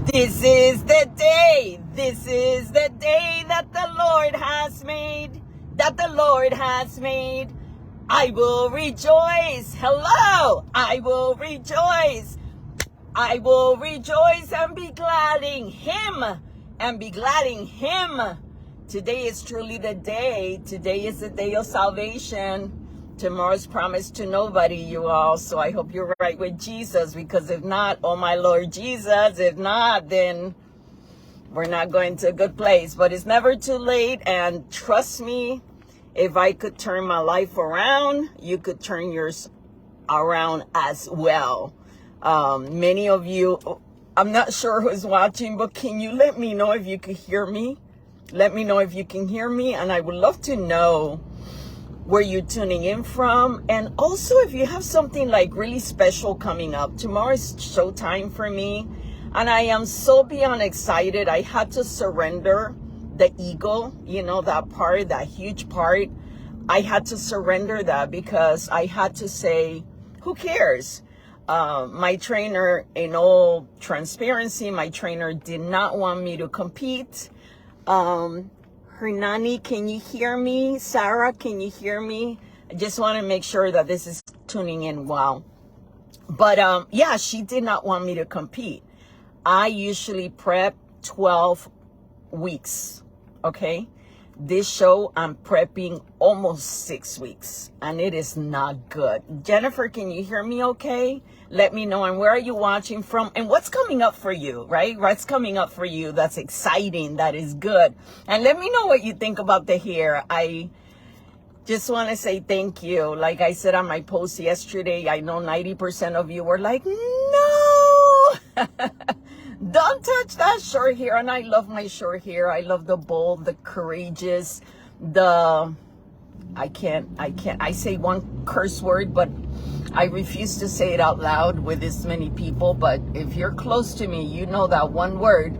This is the day. This is the day that the Lord has made. That the Lord has made. I will rejoice. Hello. I will rejoice. I will rejoice and be glad in Him. And be glad in Him. Today is truly the day. Today is the day of salvation. Tomorrow's promised to nobody, you all. So I hope you're right with Jesus, because if not, oh my Lord Jesus, if not, then we're not going to a good place. But it's never too late. And trust me, if I could turn my life around, you could turn yours around as well. Many of you, I'm not sure who's watching, but can you let me know if you can hear me? Let me know if you can hear me. And I would love to know where you're tuning in from. And also, if you have something like really special coming up, tomorrow's showtime for me. And I am so beyond excited. I had to surrender the ego, you know, that part, that huge part. I had to surrender that because I had to say, who cares? My trainer, in all transparency, my trainer did not want me to compete. Hernani, can you hear me? Sarah, can you hear me? I just want to make sure that this is tuning in well. But yeah, she did not want me to compete. I usually prep 12 weeks, okay? This show, I'm prepping almost 6 weeks, and it is not good. Jennifer, can you hear me okay? Let me know. And where are you watching from? And what's coming up for you, right? What's coming up for you that's exciting, that is good? And let me know what you think about the hair. I just want to say thank you. Like I said on my post yesterday, I know 90% of you were like, no! Don't touch that short hair. And I love my short hair. I love the bold, the courageous, I say one curse word, but I refuse to say it out loud with this many people. But if you're close to me, you know that one word,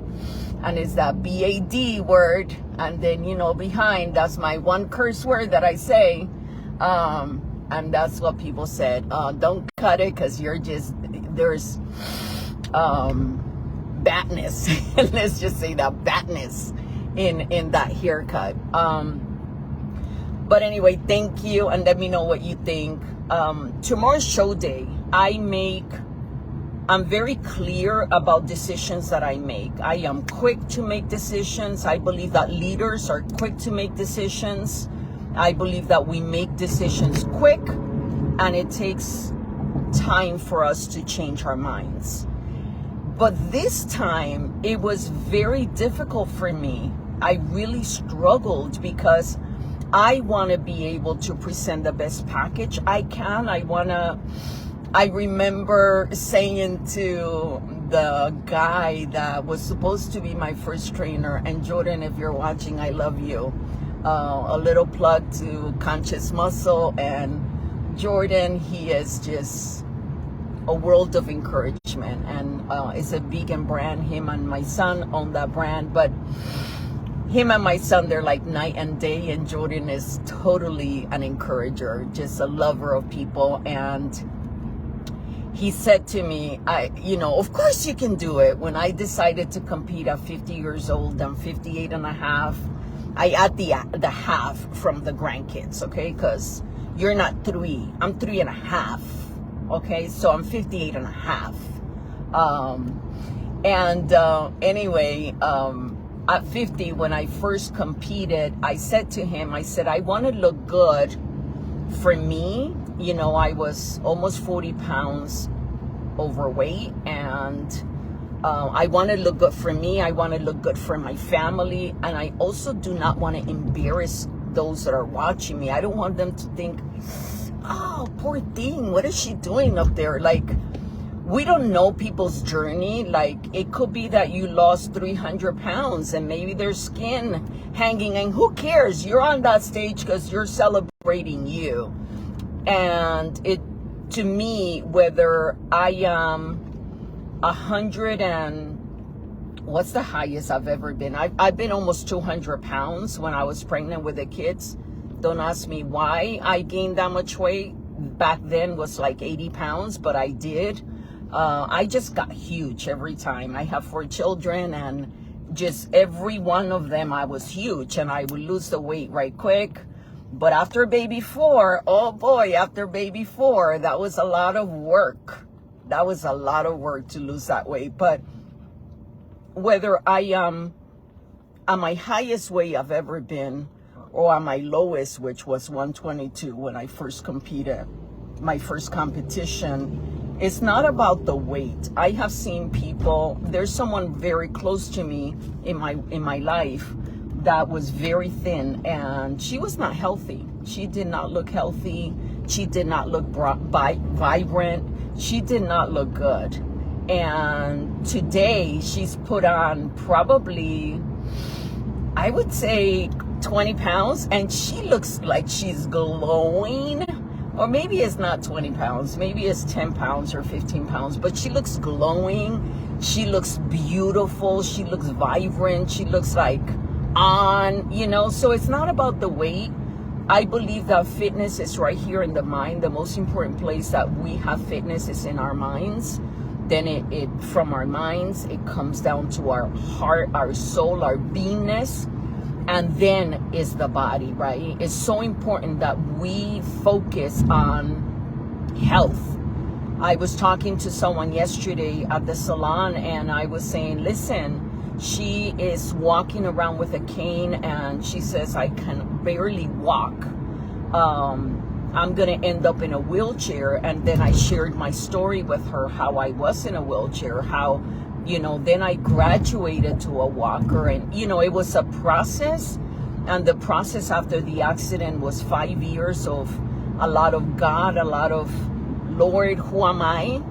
and it's that BAD word. And then, you know, behind, that's my one curse word that I say. And that's what people said. Don't cut it, because there's badness. Let's just say that badness in that haircut. But anyway, thank you, and let me know what you think. Tomorrow's show day, I'm very clear about decisions that I make. I am quick to make decisions. I believe that leaders are quick to make decisions. I believe that we make decisions quick, and it takes time for us to change our minds. But this time, it was very difficult for me. I really struggled because I want to be able to present the best package I can. I remember saying to the guy that was supposed to be my first trainer, and Jordan, if you're watching, I love you. A little plug to Conscious Muscle, and Jordan, he is just a world of encouragement, and it's a vegan brand. Him and my son own that brand, but him and my son, they're like night and day, and Jordan is totally an encourager, just a lover of people. And he said to me, of course you can do it. When I decided to compete at 50 years old, I'm 58 and a half. I add the half from the grandkids, okay? Because you're not 3, I'm 3 and a half, okay? So I'm 58 and a half. Anyway, at 50, when I first competed, I said to him, I want to look good for me. You know, I was almost 40 pounds overweight, and I want to look good for me. I want to look good for my family. And I also do not want to embarrass those that are watching me. I don't want them to think, oh, poor thing, what is she doing up there? Like, we don't know people's journey. Like, it could be that you lost 300 pounds and maybe there's skin hanging, and who cares? You're on that stage because you're celebrating you. And to me, whether I am 100 and what's the highest I've ever been? I've been almost 200 pounds when I was pregnant with the kids. Don't ask me why I gained that much weight. Back then was like 80 pounds, but I did. I just got huge every time. I have 4 children, and just every one of them I was huge, and I would lose the weight right quick. But after baby 4, oh boy, after baby 4, that was a lot of work. That was a lot of work to lose that weight. But whether I am at my highest weight I've ever been, or at my lowest, which was 122 when I first competed, my first competition, it's not about the weight. I have seen people, there's someone very close to me in my life that was very thin, and she was not healthy. She did not look healthy. She did not look vibrant. She did not look good. And today she's put on probably, I would say 20 pounds, and she looks like she's glowing. Or maybe it's not 20 pounds, maybe it's 10 pounds or 15 pounds, but she looks glowing. She looks beautiful. She looks vibrant. She looks like on, you know. So it's not about the weight. I believe that fitness is right here in the mind. The most important place that we have fitness is in our minds. Then it from our minds, it comes down to our heart, our soul, our beingness. And then is the body, right? It's so important that we focus on health. I was talking to someone yesterday at the salon, and I was saying, listen, she is walking around with a cane, and she says, I can barely walk. I'm going to end up in a wheelchair. And then I shared my story with her, how I was in a wheelchair, how, you know, then I graduated to a walker, and, you know, it was a process. And the process after the accident was 5 years of a lot of God, a lot of, Lord, who am I?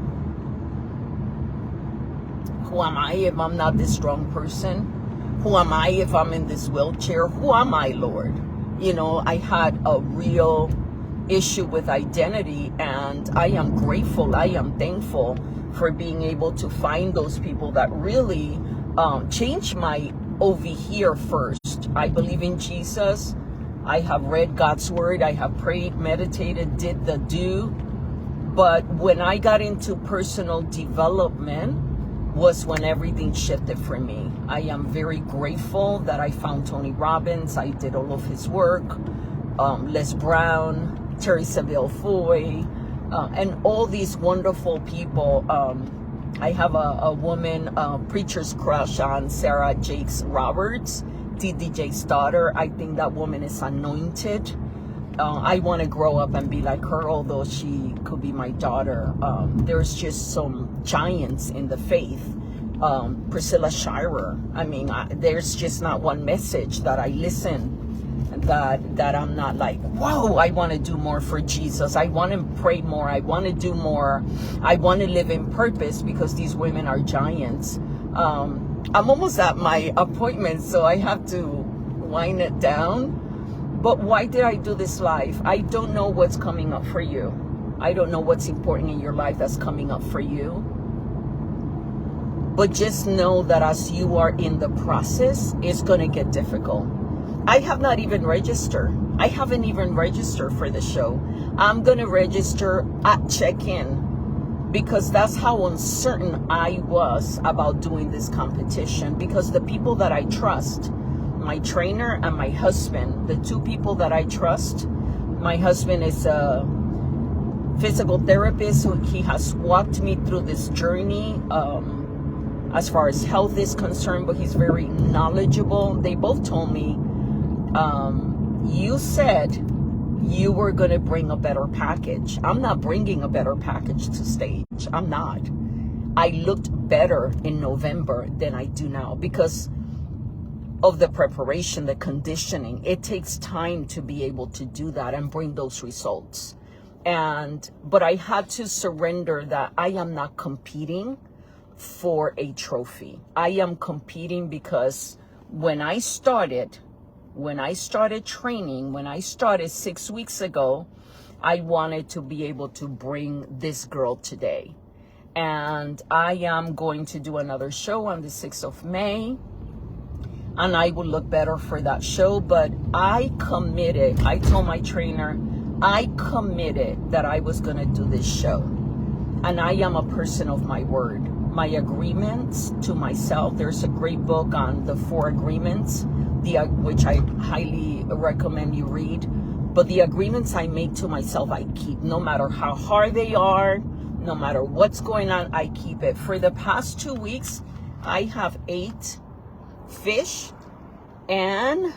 Who am I if I'm not this strong person? Who am I if I'm in this wheelchair? Who am I, Lord? You know, I had a real issue with identity, and I am grateful, I am thankful for being able to find those people that really changed my over here first. I believe in Jesus. I have read God's word. I have prayed, meditated, did the do. But when I got into personal development was when everything shifted for me. I am very grateful that I found Tony Robbins. I did all of his work. Les Brown, Terry Saville Foy, and all these wonderful people. I have a woman, preacher's crush on Sarah Jakes Roberts, DDJ's daughter. I think that woman is anointed. I want to grow up and be like her, although she could be my daughter. There's just some giants in the faith. Priscilla Shirer. I mean, there's just not one message that I listen that I'm not like, whoa, I want to do more for Jesus. I want to pray more. I want to do more. I want to live in purpose, because these women are giants. I'm almost at my appointment, so I have to wind it down. But why did I do this live? I don't know what's coming up for you. I don't know what's important in your life that's coming up for you. But just know that as you are in the process, it's going to get difficult. I have not even registered. I haven't even registered for the show. I'm going to register at check-in, because that's how uncertain I was about doing this competition. Because the people that I trust, my trainer and my husband, the two people that I trust, my husband is a physical therapist, so he has walked me through this journey as far as health is concerned, but he's very knowledgeable. They both told me, you said you were going to bring a better package. I'm not bringing a better package to stage. I'm not. I looked better in November than I do now because of the preparation, the conditioning. It takes time to be able to do that and bring those results. But I had to surrender that I am not competing for a trophy. I am competing because when I started training, when I started 6 weeks ago, I wanted to be able to bring this girl today. And I am going to do another show on the 6th of May. And I will look better for that show. But I committed, I told my trainer, I committed that I was going to do this show. And I am a person of my word. My agreements to myself, there's a great book on the 4 agreements, which I highly recommend you read. But the agreements I make to myself, I keep. No matter how hard they are, no matter what's going on, I keep it. For the past 2 weeks, I have ate fish and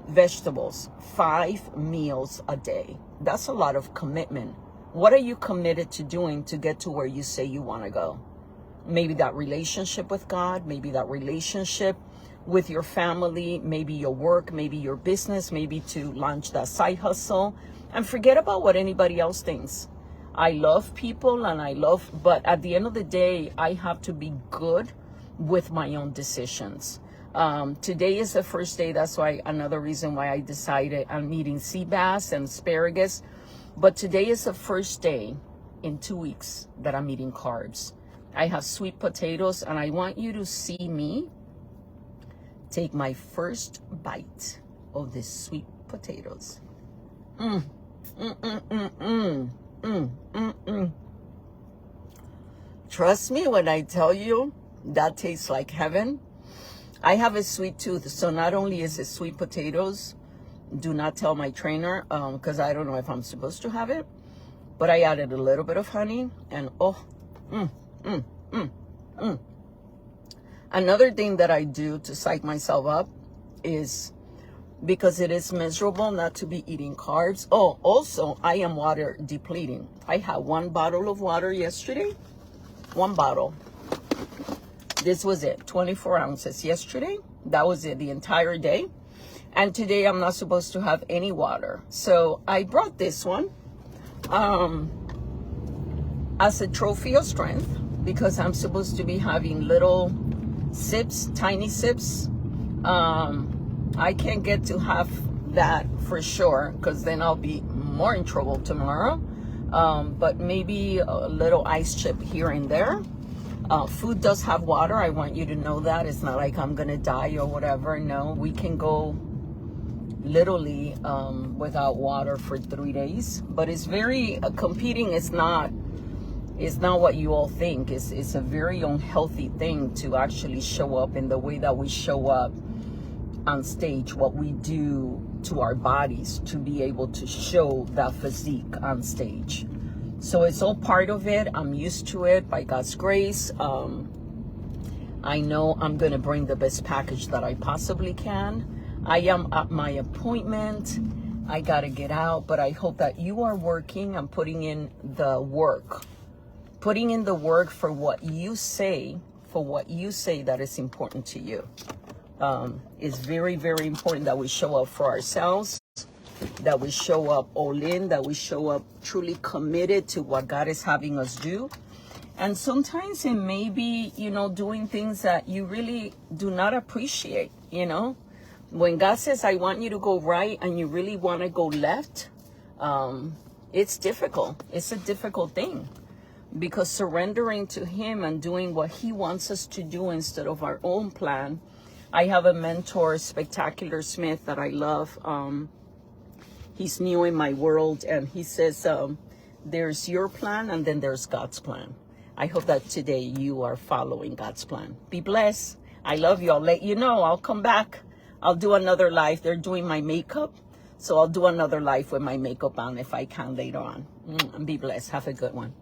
vegetables, 5 meals a day. That's a lot of commitment. What are you committed to doing to get to where you say you want to go? Maybe that relationship with God, maybe that relationship with your family, maybe your work, maybe your business, maybe to launch that side hustle, and forget about what anybody else thinks. I love people but at the end of the day, I have to be good with my own decisions. Today is the first day. That's why another reason why I decided I'm eating sea bass and asparagus. But today is the first day in 2 weeks that I'm eating carbs. I have sweet potatoes, and I want you to see me take my first bite of these sweet potatoes. Trust me when I tell you that tastes like heaven. I have a sweet tooth, so not only is it sweet potatoes, do not tell my trainer, because I don't know if I'm supposed to have it, but I added a little bit of honey, and Another thing that I do to psych myself up is, because it is miserable not to be eating carbs. Oh, also, I am water depleting. I had 1 bottle of water yesterday. 1 bottle. This was it, 24 ounces yesterday. That was it, the entire day. And today I'm not supposed to have any water. So I brought this one as a trophy of strength, because I'm supposed to be having little sips, tiny sips. I can't get to have that for sure, because then I'll be more in trouble tomorrow. But maybe a little ice chip here and there. Food does have water. I want you to know that. It's not like I'm gonna die or whatever. No, we can go literally without water for 3 days. But it's very competing is not what you all think. It's a very unhealthy thing to actually show up in the way that we show up on stage, what we do to our bodies to be able to show that physique on stage. So it's all part of it. I'm used to it by God's grace. I know I'm going to bring the best package that I possibly can. I am at my appointment. I got to get out, but I hope that you are working and putting in the work. Putting in the work for what you say that is important to you. It's very, very important that we show up for ourselves, that we show up all in, that we show up truly committed to what God is having us do. And sometimes it may be, doing things that you really do not appreciate, When God says, I want you to go right, and you really want to go left, it's difficult. It's a difficult thing, because surrendering to Him and doing what He wants us to do instead of our own plan. I have a mentor, Spectacular Smith, that I love. He's new in my world, and he says, there's your plan, and then there's God's plan. I hope that today you are following God's plan. Be blessed. I love you. I'll let you know. I'll come back. I'll do another live. They're doing my makeup, so I'll do another live with my makeup on if I can later on. Be blessed. Have a good one.